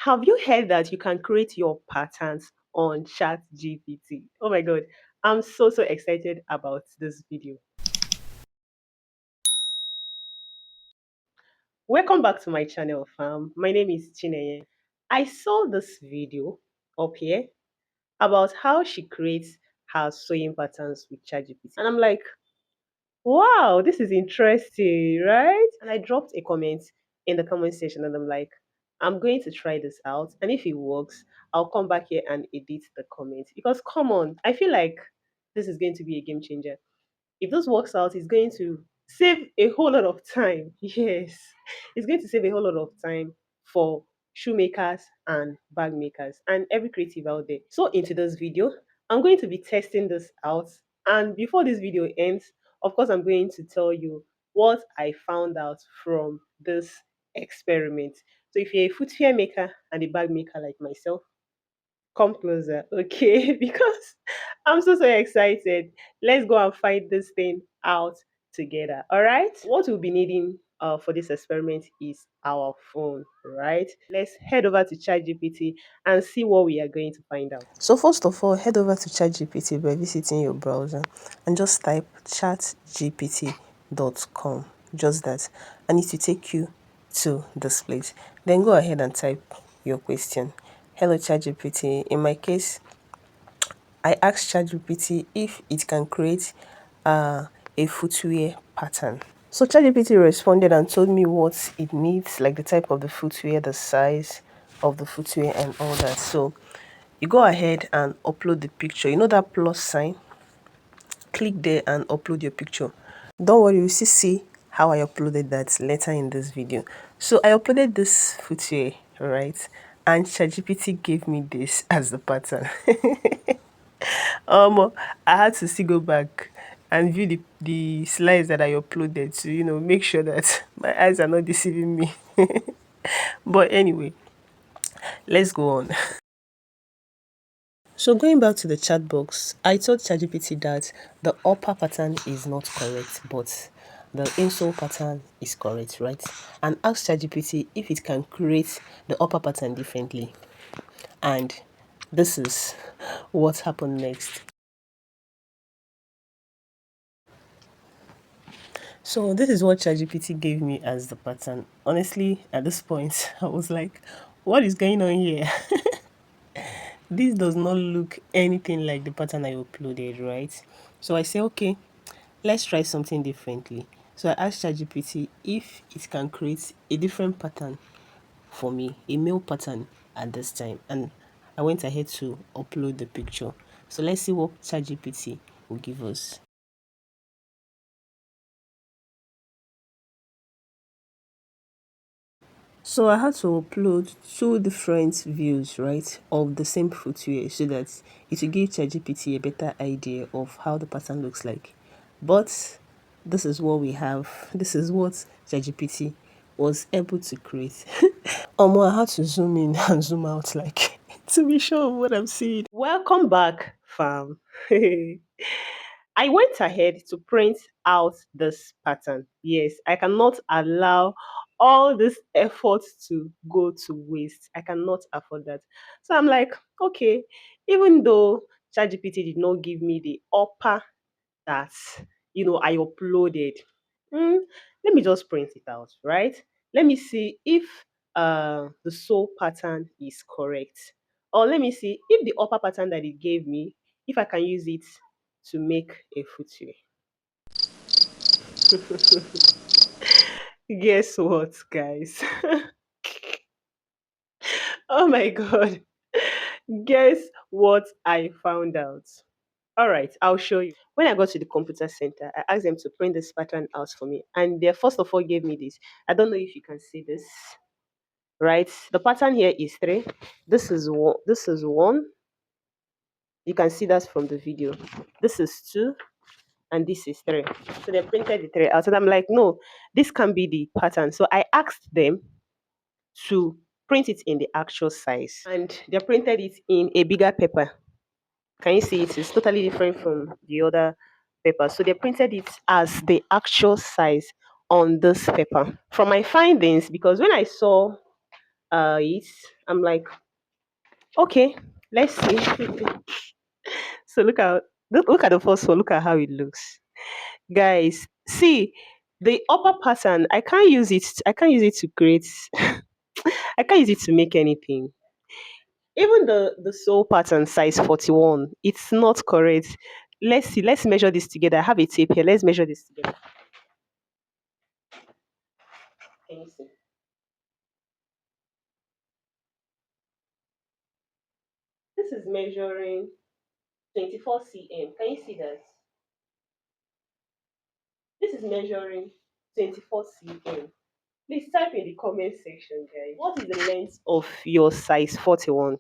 Have you heard that you can create your patterns on ChatGPT? Oh my god, I'm so excited about this video. Welcome back to my channel, fam. My name is Chineye. I saw this video up here about how she creates her sewing patterns with ChatGPT, and I'm like, wow, this is interesting, right? And I dropped a comment in the comment section and I'm like, I'm going to try this out. And if it works, I'll come back here and edit the comment. Because come on, I feel like this is going to be a game changer. If this works out, it's going to save a whole lot of time. Yes, it's going to save a whole lot of time for shoemakers and bag makers and every creative out there. So into this video, I'm going to be testing this out. And before this video ends, of course, I'm going to tell you what I found out from this experiment. So if you're a footwear maker and a bag maker like myself, come closer, okay? Because I'm so excited. Let's go and find this thing out together. All right. What we'll be needing for this experiment is our phone, right? Let's head over to ChatGPT and see what we are going to find out. So first of all, head over to ChatGPT by visiting your browser and just type chatgpt.com. Just that. And it will take you to this place. Then go ahead and type your question. Hello ChatGPT. In my case, I asked ChatGPT if it can create a footwear pattern. So ChatGPT responded and told me what it needs, like the type of the footwear, the size of the footwear and all that. So you go ahead and upload the picture. You know that plus sign? Click there and upload your picture. Don't worry, you still see how I uploaded that later in this video. So I uploaded this footwear, right? And ChatGPT gave me this as the pattern. I had to still go back and view the slides that I uploaded to, make sure that my eyes are not deceiving me. But anyway, let's go on. So going back to the chat box, I told ChatGPT that the upper pattern is not correct, but the insole pattern is correct, right? And asked ChatGPT if it can create the upper pattern differently. And this is what happened next. So this is what ChatGPT gave me as the pattern. Honestly, at this point, I was like, what is going on here? This does not look anything like the pattern I uploaded, right? So I say, okay, let's try something differently. So I asked ChatGPT if it can create a different pattern for me, a male pattern at this time. And I went ahead to upload the picture. So let's see what ChatGPT will give us. So I had to upload two different views, right, of the same footwear so that it will give ChatGPT a better idea of how the pattern looks like. But this is what we have. This is what ChatGPT was able to create. I had to zoom in and zoom out like to be sure of what I'm seeing. Welcome back, fam. I went ahead to print out this pattern. Yes, I cannot allow all this effort to go to waste. I cannot afford that. So I'm like, okay, even though ChatGPT did not give me the upper that I uploaded, mm, let me just print it out, right? Let me see if the sole pattern is correct. Or let me see if the upper pattern that it gave me, if I can use it to make a footwear. Guess what, guys? Oh my god. Guess what I found out? All right, I'll show you. When I got to the computer center, I asked them to print this pattern out for me. And they first of all gave me this. I don't know if you can see this. Right? The pattern here is three. This is one. This is one. You can see that from the video. This is two, and this is three. So they printed the three out, and I'm like, no, this can be the pattern. So I asked them to print it in the actual size, and they printed it in a bigger paper. Can you see it? It's totally different from the other paper. So they printed it as the actual size on this paper. From my findings, because when I saw it. I'm like, okay, let's see. So look at the first one. Look at how it looks, guys. See the upper pattern. I can't use it. I can't use it to create. I can't use it to make anything. Even the sole pattern size 41, it's not correct. Let's see. Let's measure this together. I have a tape here. Let's measure this together. Can you see? This is measuring 24 cm. Can you see that? This is measuring 24 cm. Please type in the comment section, guys. What is the length of your size 41?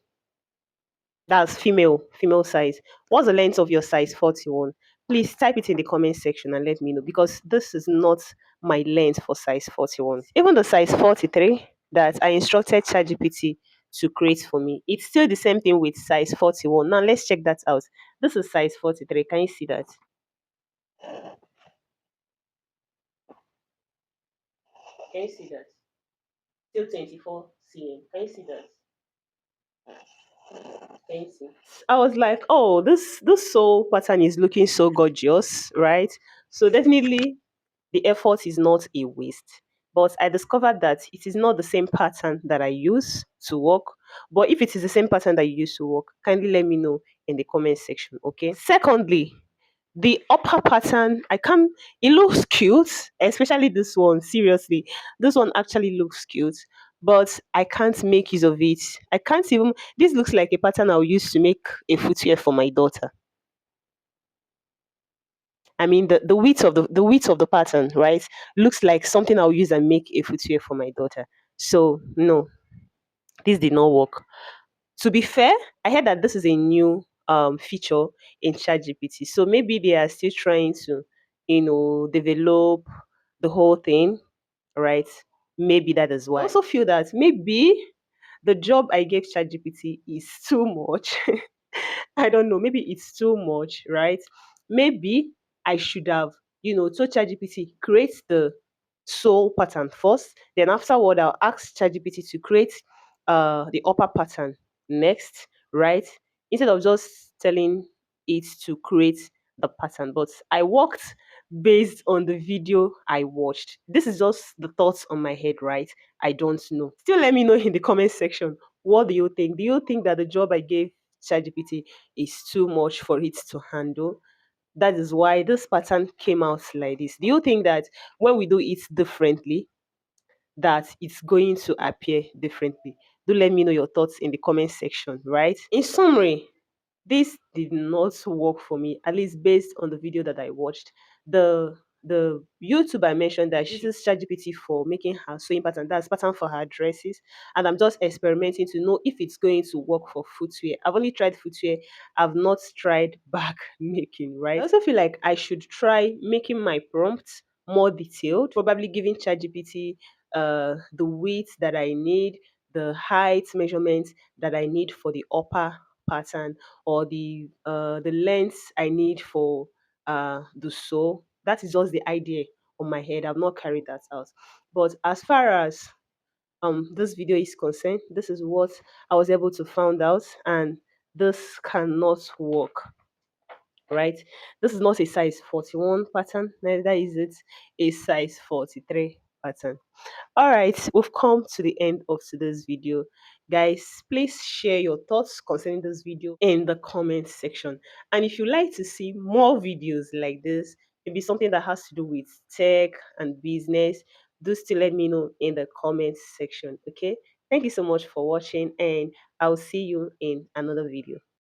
That's female size. What's the length of your size 41? Please type it in the comment section and let me know because this is not my length for size 41. Even the size 43 that I instructed ChatGPT to create for me, it's still the same thing with size 41. Now let's check that out. This is size 43. Can you see that? Can you see that? Still 24 cm. Can you see that? Can you see? I was like, oh, this soul pattern is looking so gorgeous, right? So definitely the effort is not a waste. But I discovered that it is not the same pattern that I use to work. But if it is the same pattern that you use to work, kindly let me know in the comment section. Okay. Secondly, the upper pattern, I can't, it looks cute, especially this one. Seriously, this one actually looks cute, but I can't make use of it. I can't even, this looks like a pattern I'll use to make a footwear for my daughter. I mean, the width of the pattern, right, looks like something I'll use and make a footwear for my daughter. So no, this did not work. To be fair, I heard that this is a new feature in ChatGPT. So maybe they are still trying to, develop the whole thing, right? Maybe that is why. I also feel that maybe the job I gave ChatGPT is too much. I don't know. Maybe it's too much, right? Maybe I should have, told ChatGPT create the soul pattern first. Then afterward, I'll ask ChatGPT to create the upper pattern next, right? Instead of just telling it to create the pattern. But I worked based on the video I watched. This is just the thoughts on my head, right? I don't know. Still let me know in the comment section. What do you think? Do you think that the job I gave ChatGPT is too much for it to handle? That is why this pattern came out like this. Do you think that when we do it differently, that it's going to appear differently? Do let me know your thoughts in the comment section, right? In summary, this did not work for me, at least based on the video that I watched. The YouTube I mentioned that she uses ChatGPT for making her sewing pattern. That's pattern for her dresses, and I'm just experimenting to know if it's going to work for footwear. I've only tried footwear. I've not tried bag making. Right. I also feel like I should try making my prompts more detailed. Probably giving ChatGPT the weight that I need, the height measurement that I need for the upper pattern, or the length I need for the sew. That is just the idea on my head. I've not carried that out. But as far as this video is concerned, this is what I was able to find out, and this cannot work. Right? This is not a size 41 pattern, neither is it a size 43 pattern. All right, we've come to the end of today's video. Guys, please share your thoughts concerning this video in the comment section. And if you like to see more videos like this, maybe something that has to do with tech and business, do still let me know in the comment section. Okay. Thank you so much for watching, and I'll see you in another video.